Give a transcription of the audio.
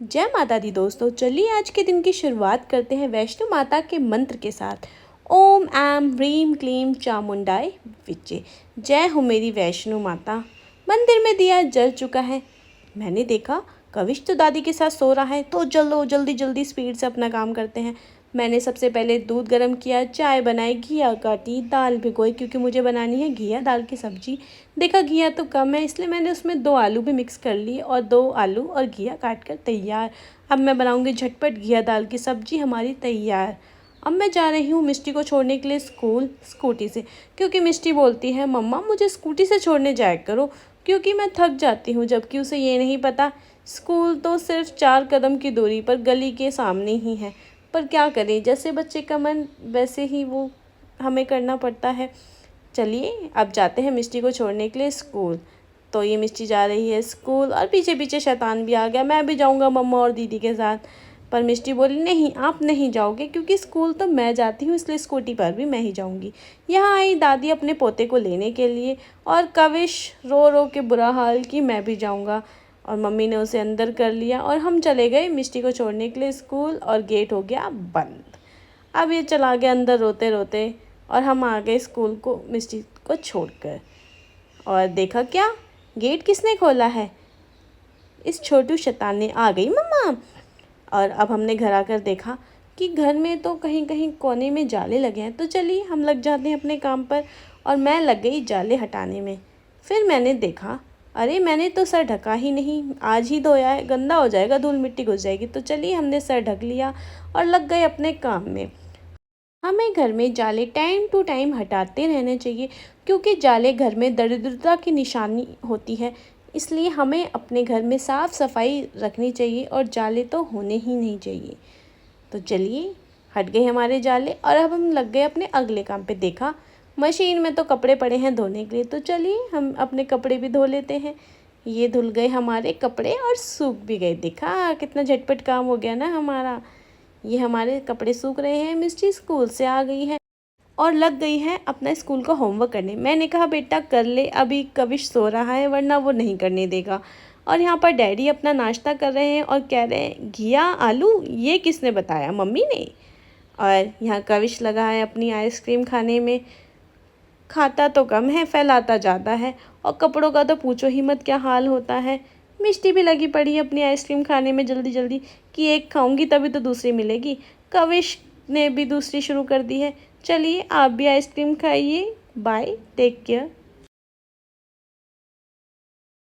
जय माता दी दोस्तों। चलिए आज के दिन की शुरुआत करते हैं वैष्णो माता के मंत्र के साथ। ओम ऐम ह्रीम क्लीम चामुंडाय विचे। जय हो मेरी वैष्णो माता। मंदिर में दिया जल चुका है। मैंने देखा कविश तो दादी के साथ सो रहा है, तो चलो जल्दी जल्दी स्पीड से अपना काम करते हैं। मैंने सबसे पहले दूध गर्म किया, चाय बनाई, घिया काटी, दाल भिगोई क्योंकि मुझे बनानी है घिया दाल की सब्जी। देखा घिया तो कम है, इसलिए मैंने उसमें 2 आलू भी मिक्स कर लिए और 2 आलू और घिया काट कर तैयार। अब मैं बनाऊंगी झटपट घिया दाल की सब्जी हमारी तैयार। अब मैं जा रही हूँ मिष्टी को छोड़ने के लिए स्कूल स्कूटी से, क्योंकि मिष्टी बोलती है मम्मा मुझे स्कूटी से छोड़ने जाया करो क्योंकि मैं थक जाती हूँ। जबकि उसे ये नहीं पता स्कूल तो सिर्फ 4 कदम की दूरी पर गली के सामने ही है। पर क्या करें, जैसे बच्चे का मन वैसे ही वो हमें करना पड़ता है। चलिए अब जाते हैं मिष्टी को छोड़ने के लिए स्कूल। तो ये मिष्टी जा रही है स्कूल और पीछे पीछे शैतान भी आ गया, मैं भी जाऊंगा मम्मा और दीदी के साथ। पर मिष्टी बोली नहीं आप नहीं जाओगे क्योंकि स्कूल तो मैं जाती हूँ, इसलिए स्कूटी पर भी मैं ही जाऊंगी। यहाँ आई दादी अपने पोते को लेने के लिए और कविश रो रो के बुरा हाल कि मैं भी जाऊंगा। और मम्मी ने उसे अंदर कर लिया और हम चले गए मिष्टी को छोड़ने के लिए स्कूल और गेट हो गया बंद। अब ये चला गया अंदर रोते रोते और हम आ गए स्कूल को मिष्टी को छोड़कर। और देखा क्या, गेट किसने खोला है? इस छोटू शैतान ने। आ गई मम्मा। और अब हमने घर आकर देखा कि घर में तो कहीं कहीं कोने में जाले लगे हैं। तो चलिए हम लग जाते हैं अपने काम पर और मैं लग गई जाले हटाने में। फिर मैंने देखा अरे मैंने तो सर ढका ही नहीं, आज ही धोया है, गंदा हो जाएगा, धूल मिट्टी घुस जाएगी। तो चलिए हमने सर ढक लिया और लग गए अपने काम में। हमें घर में जाले टाइम टू टाइम हटाते रहने चाहिए क्योंकि जाले घर में दरिद्रता की निशानी होती है। इसलिए हमें अपने घर में साफ़ सफाई रखनी चाहिए और जाले तो होने ही नहीं चाहिए। तो चलिए हट गए हमारे जाले और अब हम लग गए अपने अगले काम पे। देखा मशीन में तो कपड़े पड़े हैं धोने के लिए, तो चलिए हम अपने कपड़े भी धो लेते हैं। ये धुल गए हमारे कपड़े और सूख भी गए। देखा कितना झटपट काम हो गया ना हमारा। ये हमारे कपड़े सूख रहे हैं। मिस्टी स्कूल से आ गई है और लग गई है अपना स्कूल का होमवर्क करने। मैंने कहा बेटा कर ले, अभी कविश सो रहा है वरना वो नहीं करने देगा। और यहाँ पर डैडी अपना नाश्ता कर रहे हैं और कह रहे हैं घिया आलू ये किसने बताया, मम्मी ने। और यहाँ कविश लगा है अपनी आइसक्रीम खाने में। खाता तो कम है फैलाता ज़्यादा है। और कपड़ों का तो पूछो ही मत क्या हाल होता है। मिष्टी भी लगी पड़ी है अपनी आइसक्रीम खाने में जल्दी जल्दी कि एक खाऊंगी तभी तो दूसरी मिलेगी। कविश ने भी दूसरी शुरू कर दी है। चलिए आप भी आइसक्रीम खाइए। Bye, take care.